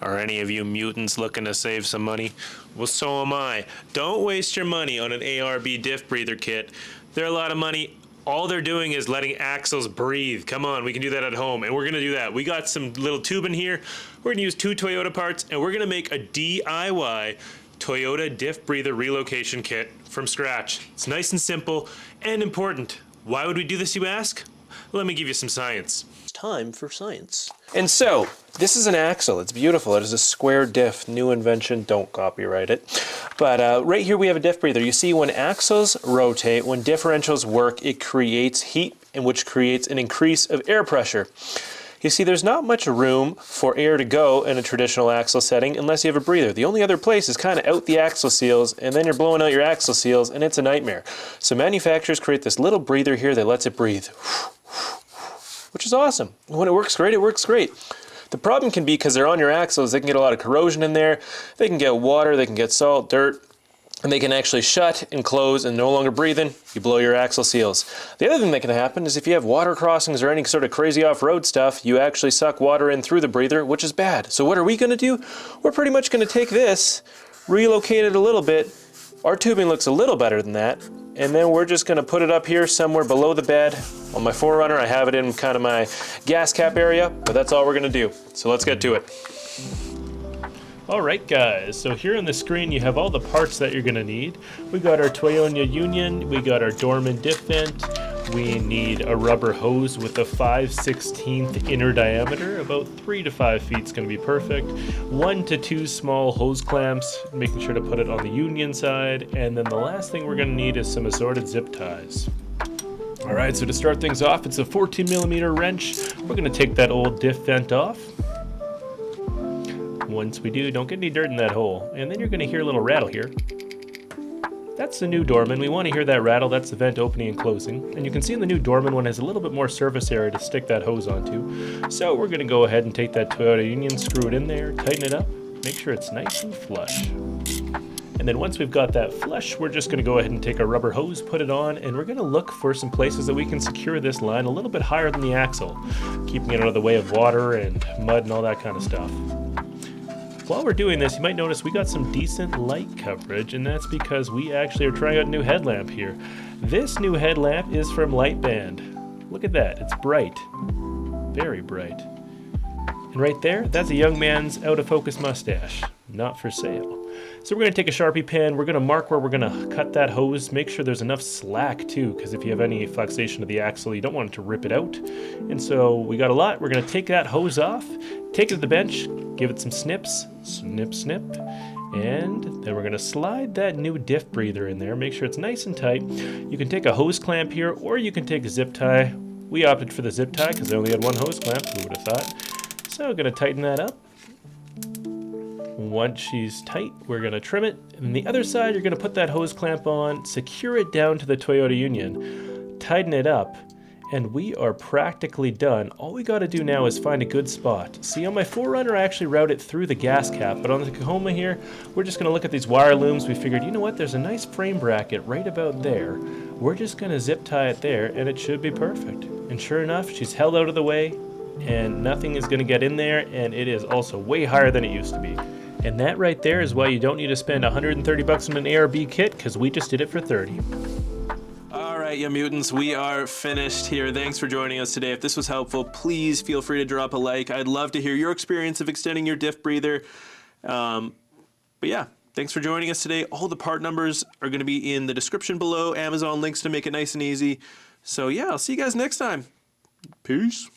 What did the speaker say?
Are any of you mutants looking to save some money? Well, so am I. Don't waste your money on an ARB diff breather kit. They're a lot of money. All they're doing is letting axles breathe. Come on, we can do that at home, and we're gonna do that. We got some little tube in here. We're gonna use 2 Toyota parts, and we're gonna make a DIY Toyota diff breather relocation kit from scratch. It's nice and simple and important. Why would we do this, you ask? Let me give you some science. It's time for science. And so, this is an axle. It's beautiful. It is a square diff. New invention. Don't copyright it. But right here we have a diff breather. You see, when axles rotate, when differentials work, it creates heat, and which creates an increase of air pressure. You see, there's not much room for air to go in a traditional axle setting unless you have a breather. The only other place is kind of out the axle seals, and then you're blowing out your axle seals, and it's a nightmare. So manufacturers create this little breather here that lets it breathe, which is awesome. When it works great, it works great. The problem can be because they're on your axles, they can get a lot of corrosion in there, they can get water, they can get salt, dirt, and they can actually shut and close and no longer breathing. You blow your axle seals. The other thing that can happen is if you have water crossings or any sort of crazy off-road stuff, you actually suck water in through the breather, which is bad. So what are we gonna do? We're pretty much gonna take this, relocate it a little bit. Our tubing looks a little better than that. And then we're just gonna put it up here somewhere below the bed. On my 4Runner, I have it in kind of my gas cap area, but that's all we're gonna do. So let's get to it. Alright guys, so here on the screen you have all the parts that you're going to need. We got our Toyota Union, we got our Dorman diff vent, we need a rubber hose with a 5/16 inner diameter, about 3 to 5 feet is going to be perfect. 1 to 2 small hose clamps, making sure to put it on the Union side, and then the last thing we're going to need is some assorted zip ties. Alright, so to start things off, it's a 14mm wrench. We're going to take that old diff vent off. Once we do, don't get any dirt in that hole. And then you're going to hear a little rattle here. That's the new Dorman. We want to hear that rattle. That's the vent opening and closing. And you can see in the new Dorman one has a little bit more surface area to stick that hose onto. So we're going to go ahead and take that Toyota Union, screw it in there, tighten it up, make sure it's nice and flush. And then once we've got that flush, we're just going to go ahead and take our rubber hose, put it on, and we're going to look for some places that we can secure this line a little bit higher than the axle, keeping it out of the way of water and mud and all that kind of stuff. While we're doing this, you might notice we got some decent light coverage, and that's because we actually are trying out a new headlamp here. This new headlamp is from Lightband. Look at that, it's bright, very bright. And right there, that's a young man's out of focus mustache, not for sale. So we're going to take a Sharpie pen, we're going to mark where we're going to cut that hose, make sure there's enough slack too, because if you have any flexation of the axle, you don't want it to rip it out. And so we got a lot, we're going to take that hose off, take it to the bench, give it some snips, snip, snip, and then we're going to slide that new diff breather in there, make sure it's nice and tight. You can take a hose clamp here, or you can take a zip tie. We opted for the zip tie because I only had one hose clamp, who would have thought. So I'm going to tighten that up. Once she's tight, we're going to trim it. And the other side, you're going to put that hose clamp on, secure it down to the Toyota Union, tighten it up, and we are practically done. All we got to do now is find a good spot. See, on my 4Runner, I actually routed through the gas cap, but on the Tacoma here, we're just going to look at these wire looms. We figured, you know what, there's a nice frame bracket right about there. We're just going to zip tie it there, and it should be perfect. And sure enough, she's held out of the way, and nothing is going to get in there, and it is also way higher than it used to be. And that right there is why you don't need to spend $130 on an ARB kit, because we just did it for $30. All right, you mutants, we are finished here. Thanks for joining us today. If this was helpful, please feel free to drop a like. I'd love to hear your experience of extending your diff breather. But yeah, thanks for joining us today. All the part numbers are going to be in the description below. Amazon links to make it nice and easy. So yeah, I'll see you guys next time. Peace.